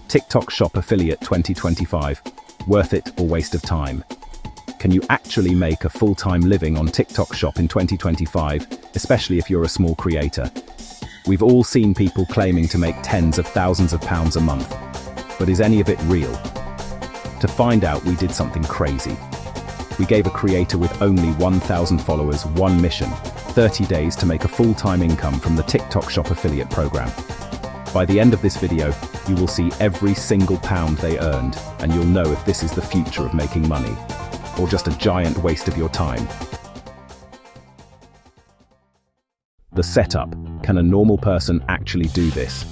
TikTok Shop Affiliate 2025. Worth it or waste of time? Can you actually make a full-time living on TikTok Shop in 2025, especially if you're a small creator? We've all seen people claiming to make tens of thousands of pounds a month. But is any of it real? To find out, we did something crazy. We gave a creator with only 1,000 followers one mission: 30 days to make a full-time income from the TikTok Shop Affiliate program. By the end of this video, you will see every single pound they earned, and you'll know if this is the future of making money, or just a giant waste of your time. The setup. Can a normal person actually do this?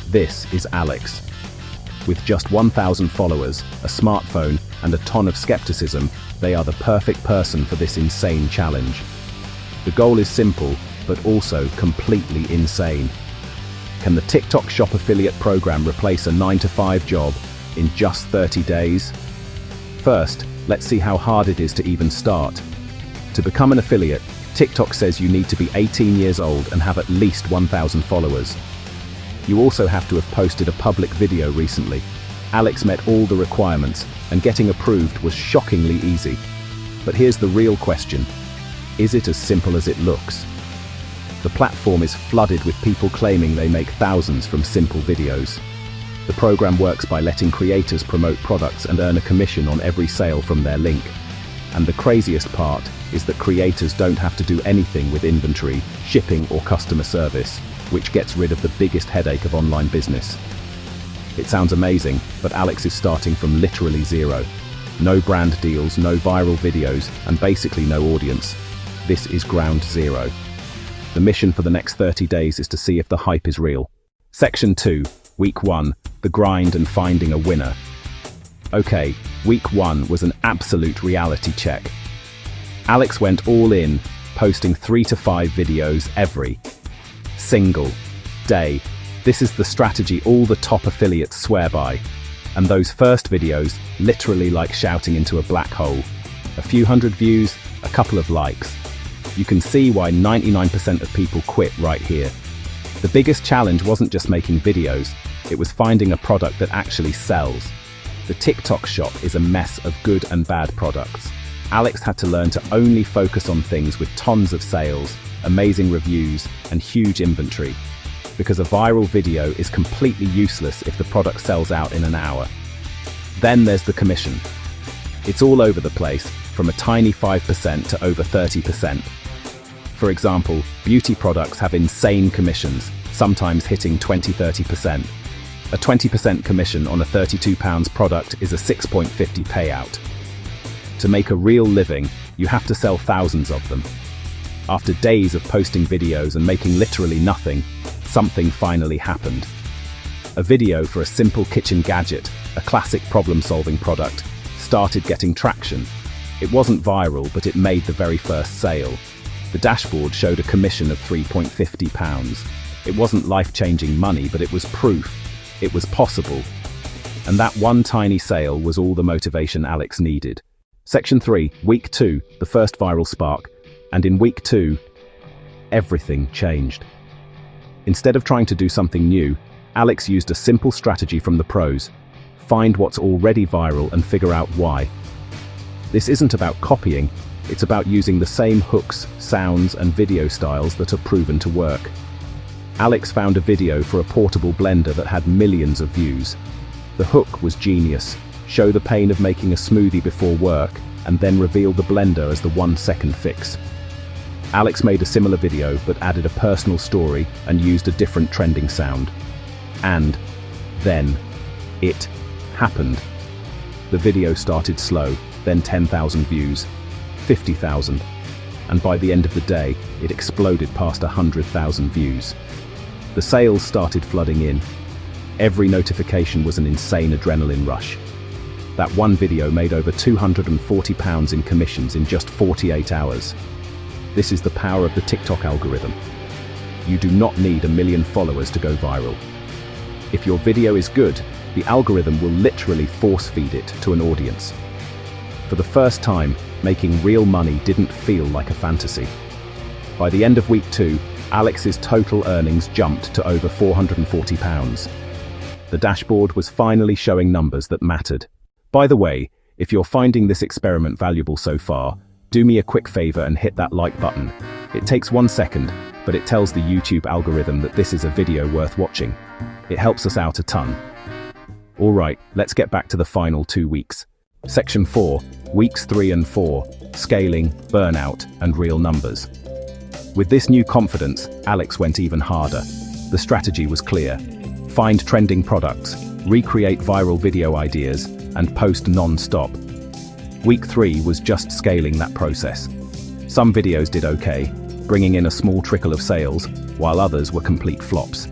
This is Alex. With just 1,000 followers, a smartphone, and a ton of skepticism, they are the perfect person for this insane challenge. The goal is simple, but also completely insane. Can the TikTok Shop Affiliate program replace a 9-to-5 job in just 30 days? First, let's see how hard it is to even start. To become an affiliate, TikTok says you need to be 18 years old and have at least 1,000 followers. You also have to have posted a public video recently. Alex met all the requirements, and getting approved was shockingly easy. But here's the real question. Is it as simple as it looks? The platform is flooded with people claiming they make thousands from simple videos. The program works by letting creators promote products and earn a commission on every sale from their link. And the craziest part is that creators don't have to do anything with inventory, shipping, or customer service, which gets rid of the biggest headache of online business. It sounds amazing, but Alex is starting from literally zero. No brand deals, no viral videos, and basically no audience. This is ground zero. The mission for the next 30 days is to see if the hype is real. Section 2, Week 1, the grind and finding a winner. Okay, Week 1 was an absolute reality check. Alex went all in, posting 3 to 5 videos every single day. This is the strategy all the top affiliates swear by. And those first videos, literally like shouting into a black hole. A few hundred views, a couple of likes. You can see why 99% of people quit right here. The biggest challenge wasn't just making videos, it was finding a product that actually sells. The TikTok shop is a mess of good and bad products. Alex had to learn to only focus on things with tons of sales, amazing reviews, and huge inventory. Because a viral video is completely useless if the product sells out in an hour. Then there's the commission. It's all over the place, from a tiny 5% to over 30%. For example, beauty products have insane commissions, sometimes hitting 20–30%. A 20% commission on a £32 product is a 6.50 payout. To make a real living, you have to sell thousands of them. After days of posting videos and making literally nothing, something finally happened. A video for a simple kitchen gadget, a classic problem-solving product, started getting traction. It wasn't viral, but it made the very first sale. The dashboard showed a commission of £3.50. It wasn't life-changing money, but it was proof. It was possible. And that one tiny sale was all the motivation Alex needed. Section 3, Week 2, the first viral spark. And in Week 2, everything changed. Instead of trying to do something new, Alex used a simple strategy from the pros. Find what's already viral and figure out why. This isn't about copying, it's about using the same hooks, sounds, and video styles that are proven to work. Alex found a video for a portable blender that had millions of views. The hook was genius. Show the pain of making a smoothie before work, and then reveal the blender as the 1-second fix. Alex made a similar video but added a personal story and used a different trending sound. And then it happened. The video started slow, then 10,000 views, 50,000, and by the end of the day, it exploded past 100,000 views. The sales started flooding in. Every notification was an insane adrenaline rush. That one video made over £240 in commissions in just 48 hours. This is the power of the TikTok algorithm. You do not need 1 million followers to go viral. If your video is good, the algorithm will literally force-feed it to an audience. For the first time, making real money didn't feel like a fantasy. By the end of Week 2, Alex's total earnings jumped to over £440. The dashboard was finally showing numbers that mattered. By the way, if you're finding this experiment valuable so far, do me a quick favor and hit that like button. It takes 1 second, but it tells the YouTube algorithm that this is a video worth watching. It helps us out a ton. Alright, let's get back to the final 2 weeks. Section 4, Weeks 3 and 4, Scaling, Burnout, and Real Numbers. With this new confidence, Alex went even harder. The strategy was clear. Find trending products, recreate viral video ideas, and post non-stop. Week 3 was just scaling that process. Some videos did okay, bringing in a small trickle of sales, while others were complete flops.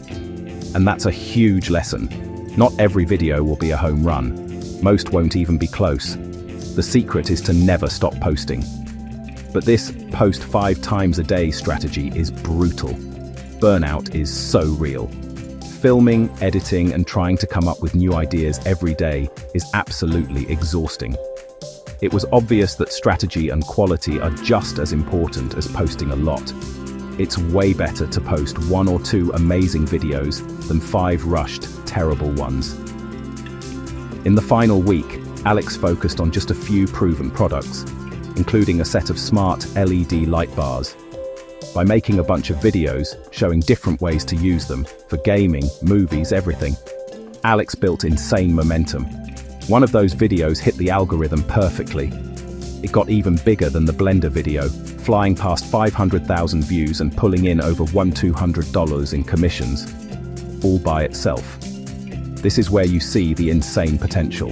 And that's a huge lesson. Not every video will be a home run. Most won't even be close. The secret is to never stop posting. But this post 5 times a day strategy is brutal. Burnout is so real. Filming, editing, and trying to come up with new ideas every day is absolutely exhausting. It was obvious that strategy and quality are just as important as posting a lot. It's way better to post 1 or 2 amazing videos than 5 rushed, terrible ones. In the final week, Alex focused on just a few proven products, including a set of smart LED light bars. By making a bunch of videos showing different ways to use them for gaming, movies, everything, Alex built insane momentum. One of those videos hit the algorithm perfectly. It got even bigger than the Blender video, flying past 500,000 views and pulling in over $1,200 in commissions, all by itself. This is where you see the insane potential.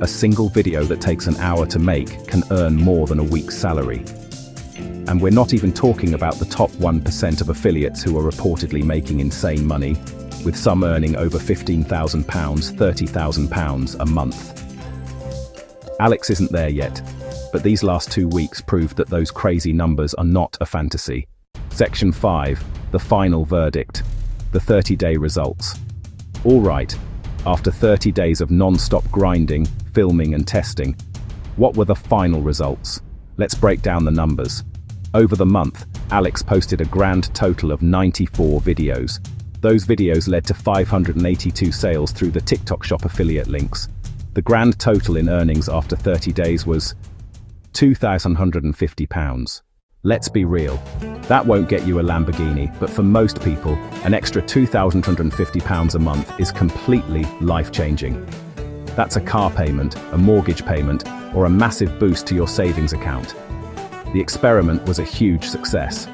A single video that takes an hour to make can earn more than a week's salary. And we're not even talking about the top 1% of affiliates who are reportedly making insane money, with some earning over £15,000, £30,000 a month. Alex isn't there yet, but these last 2 weeks proved that those crazy numbers are not a fantasy. Section 5, the final verdict, the 30-day results. All right, after 30 days of non-stop grinding, filming and testing, what were the final results? Let's break down the numbers. Over the month, Alex posted a grand total of 94 videos. Those videos led to 582 sales through the TikTok Shop affiliate links. The grand total in earnings after 30 days was £2,150. Let's be real, that won't get you a Lamborghini, but for most people, an extra £2,150 a month is completely life-changing. That's a car payment, a mortgage payment, or a massive boost to your savings account. The experiment was a huge success.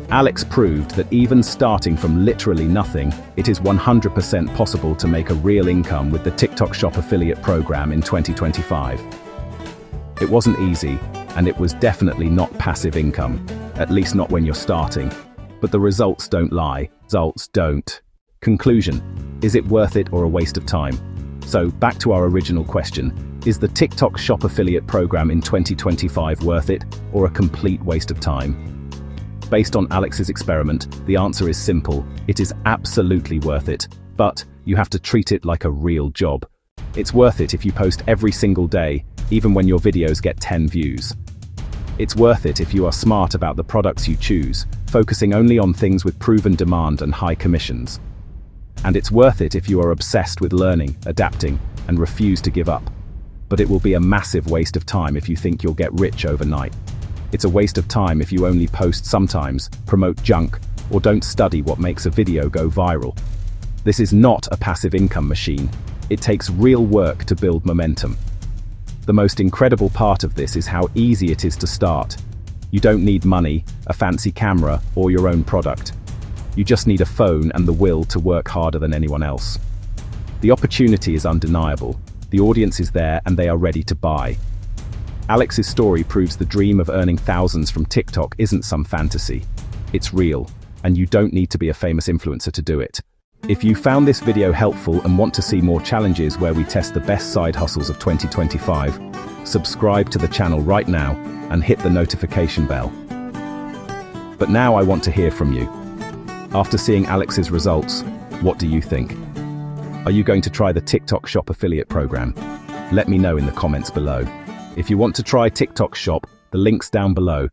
Alex proved that even starting from literally nothing, it is 100% possible to make a real income with the TikTok Shop affiliate program in 2025. It wasn't easy, and it was definitely not passive income, at least not when you're starting. But the results don't lie. Results don't. Conclusion: is it worth it or a waste of time? So, back to our original question, is the TikTok Shop affiliate program in 2025 worth it, or a complete waste of time? Based on Alex's experiment, the answer is simple. It is absolutely worth it, but you have to treat it like a real job. It's worth it if you post every single day, even when your videos get 10 views. It's worth it if you are smart about the products you choose, focusing only on things with proven demand and high commissions. And it's worth it if you are obsessed with learning, adapting, and refuse to give up. But it will be a massive waste of time if you think you'll get rich overnight. It's a waste of time if you only post sometimes, promote junk, or don't study what makes a video go viral. This is not a passive income machine. It takes real work to build momentum. The most incredible part of this is how easy it is to start. You don't need money, a fancy camera, or your own product. You just need a phone and the will to work harder than anyone else. The opportunity is undeniable. The audience is there and they are ready to buy. Alex's story proves the dream of earning thousands from TikTok isn't some fantasy. It's real, and you don't need to be a famous influencer to do it. If you found this video helpful and want to see more challenges where we test the best side hustles of 2025, subscribe to the channel right now and hit the notification bell. But now I want to hear from you. After seeing Alex's results, what do you think? Are you going to try the TikTok Shop affiliate program? Let me know in the comments below. If you want to try TikTok Shop, the link's down below.